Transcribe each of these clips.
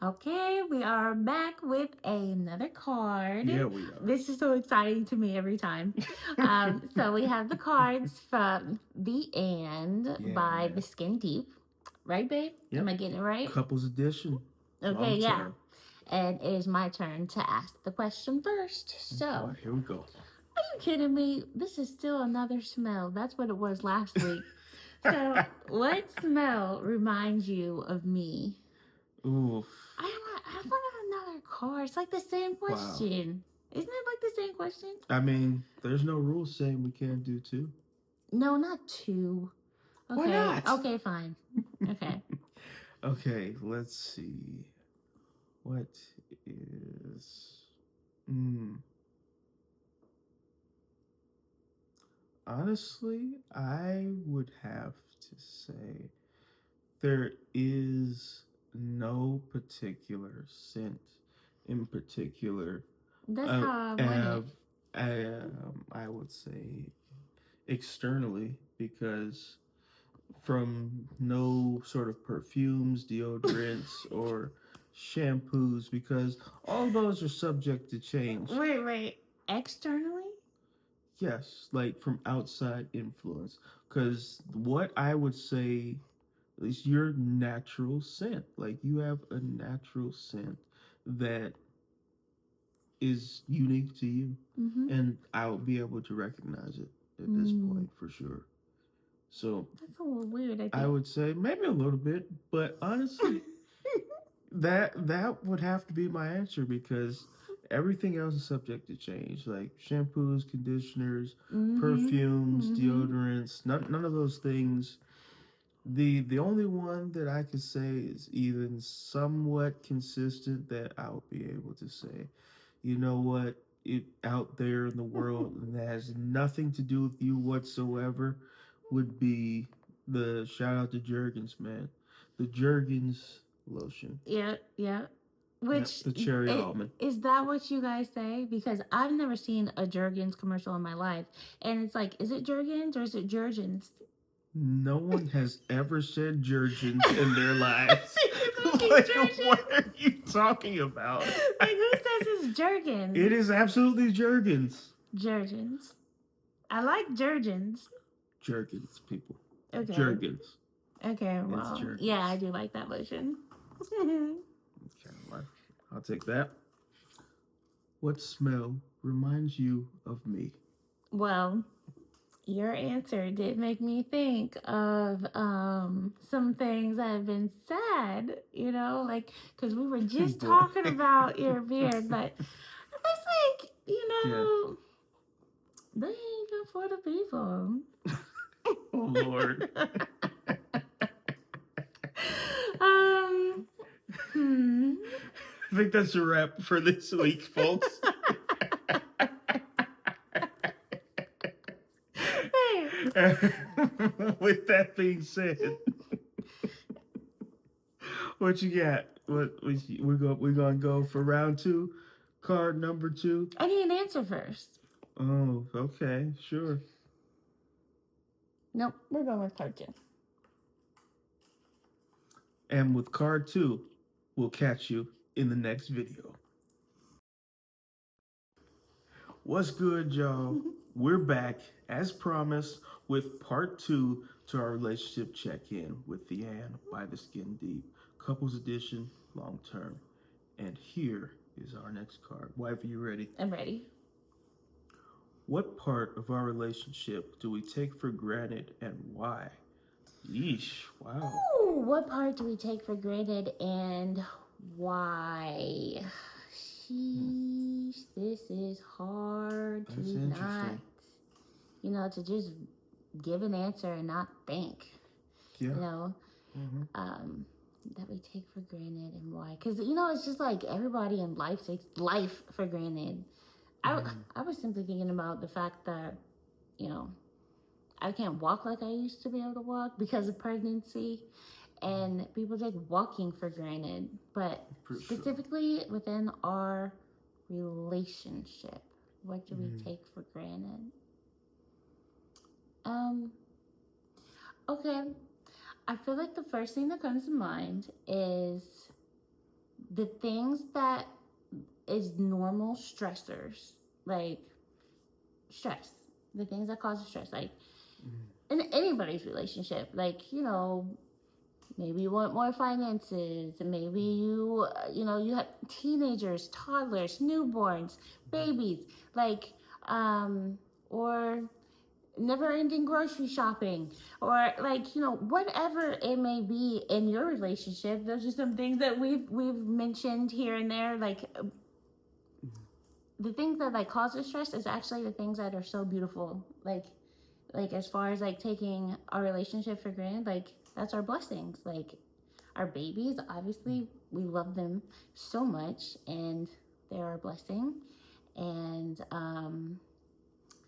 Okay, we are back with another card. Yeah, we are. This is so exciting to me every time. So we have the cards from The End Yeah, by The man. Skin Deep. Right, babe? Am Yep. I getting it right? Couples edition. Okay, Long yeah. term. And it is my turn to ask the question first. Oh So, boy, here we go. are you kidding me? This is still another smell. That's what it was last week. So, what smell reminds you of me? Oof. I want another card. It's like the same Wow. question. Isn't it like the same question? I mean, there's no rule saying we can't do two. No, not two. Why Okay. not? Okay, fine. Okay. Okay, let's see. What is. Hmm. Honestly, I would have to say there is no particular scent in particular. That's Uh, how I want it. have, I would say externally because from no sort of perfumes, deodorants, or shampoos because all those are subject to change. Wait. Externally? Yes, like from outside influence. Because what I would say is your natural scent. Like you have a natural scent that is unique to you. Mm-hmm. And I will be able to recognize it at this Mm. point for sure. So That's a little weird, I I think. would say maybe a little bit, but honestly, that would have to be my answer because everything else is subject to change, like shampoos, conditioners, Mm-hmm. perfumes, Mm-hmm. deodorants. None of those things. The only one that I could say is even somewhat consistent that I'll be able to say, you know what, it out there in the world and that has nothing to do with you whatsoever would be the shout out to Jergens, man. The Jergens lotion. Yeah. Yep, Which the cherry almond. is that what you guys say? Because I've never seen a Jergens commercial in my life, and it's like, is it Jergens or is it Jergens? No one has ever said Jergens in their lives. It's Like, Jergens. what are you talking about? Like, who says it's It Jergens? is absolutely Jergens. Jergens. I like Jergens. Jergens, people. Okay. Jergens. Okay. It's Well, yeah, I Jergens. do like that lotion. Okay, well, I'll take that. What smell reminds you of me? Well, your answer did make me think of some things that have been said, like because we were just Boy. talking about your beard, but it's like, Yeah. they ain't even for the people. Oh Lord. um, hmm. I think that's a wrap for this week, folks. With that being said, what you got? We're gonna go for round two, card number two. I need an answer first. Oh, okay, sure. Nope, we're going with card two. And with card two, we'll catch you in the next video. What's good, y'all? We're back, as promised, with part two to our relationship check-in with Theanne by the Skin Deep, Couples Edition, long term. And here is our next card. Wife, are you ready? I'm ready. What part of our relationship do we take for granted and why? Yeesh, wow. Ooh, what part do we take for granted and why? Sheesh, this is hard That's to not, interesting. to just give an answer and not think, Yeah. Mm-hmm. That we take for granted and why. Because, it's just like everybody in life takes life for granted. I was simply thinking about the fact that, you know, I can't walk like I used to be able to walk because of pregnancy. And people take walking for granted. But For specifically within our relationship, what do we take for granted? Okay. I feel like the first thing that comes to mind is the things that is normal stressors, like stress, the things that cause stress, like in anybody's relationship, like, you know, maybe you want more finances, maybe you, you know, you have teenagers, toddlers, newborns, babies, like, or never ending grocery shopping, or like, you know, whatever it may be in your relationship. Those are some things that we've mentioned here and there. Like, the things that like cause us stress is actually the things that are so beautiful. Like as far as like taking our relationship for granted, like that's our blessings. Like our babies, obviously we love them so much and they're our blessing. And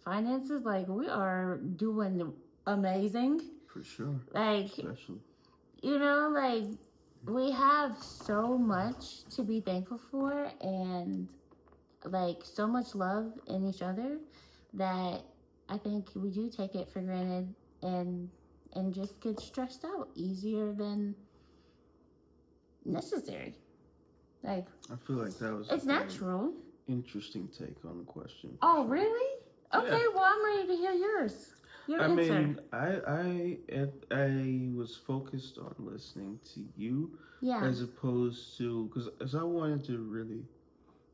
finances, like we are doing amazing. For sure. Like, Especially. you know, like we have so much to be thankful for, and like so much love in each other that I think we do take it for granted, and just get stressed out easier than necessary. Like, I feel like that was it's natural. interesting take on the question. Oh, sure. really? Okay, Yeah. well, I'm ready to hear yours. Your I answer. mean, I was focused on listening to you Yeah. as opposed to because I wanted to really,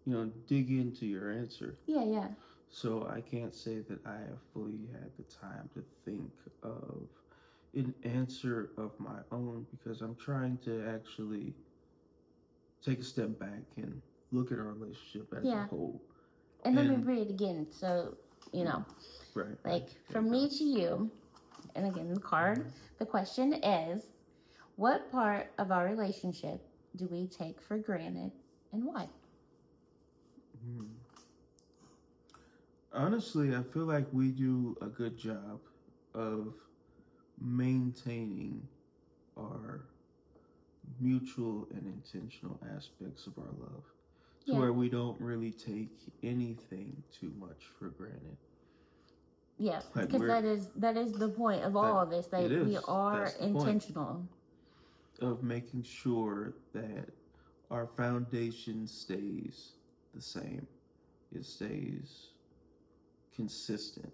you know, dig into your answer. Yeah, yeah. So I can't say that I have fully had the time to think of an answer of my own because I'm trying to actually take a step back and look at our relationship as a whole. And let me read it again, so you know. Right. Like, from me to you, and again, the card, the question is, what part of our relationship do we take for granted and why? Honestly, I feel like we do a good job of maintaining our mutual and intentional aspects of our love to where we don't really take anything too much for granted. Yeah, like because that is the point of all of this. Like, we are intentional of making sure that our foundation stays the same. It stays consistent.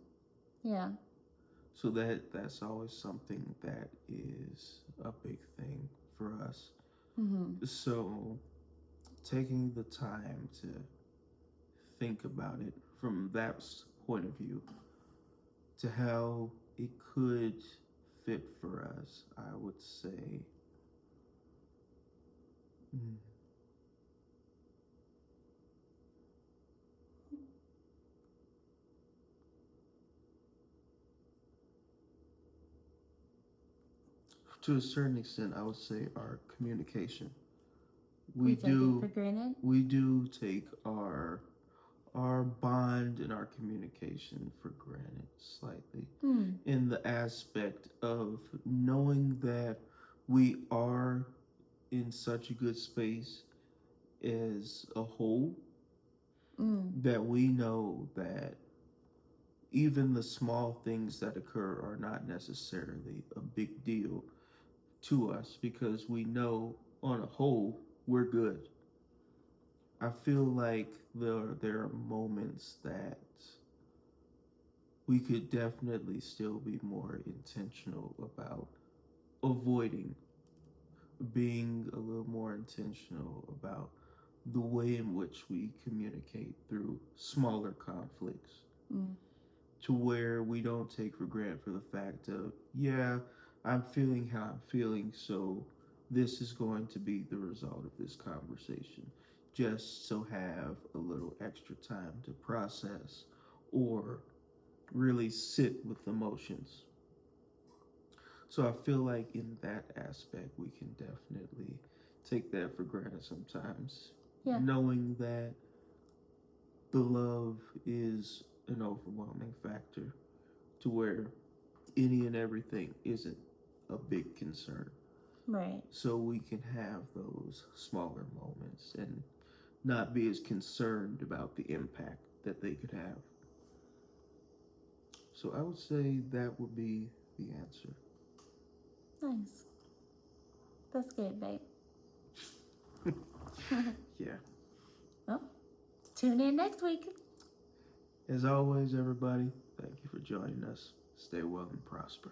Yeah. So that's always something that is a big thing for us. Mm-hmm. So taking the time to think about it from that point of view to how it could fit for us, I would say. To a certain extent, I would say our communication. We do take it for granted. We do take our bond and our communication for granted slightly in the aspect of knowing that we are in such a good space as a whole that we know that even the small things that occur are not necessarily a big deal to us because we know on a whole we're good. I feel like there are moments that we could definitely still be more intentional about avoiding, being a little more intentional about the way in which we communicate through smaller conflicts to where we don't take for granted for the fact of, yeah, I'm feeling how I'm feeling, so this is going to be the result of this conversation. Just so have a little extra time to process or really sit with emotions. So I feel like in that aspect, we can definitely take that for granted sometimes. Yeah. Knowing that the love is an overwhelming factor to where any and everything isn't a big concern. Right. So we can have those smaller moments and not be as concerned about the impact that they could have. So I would say that would be the answer. Nice. That's good, babe. Yeah. Well, tune in next week. As always, everybody, thank you for joining us. Stay well and prosper.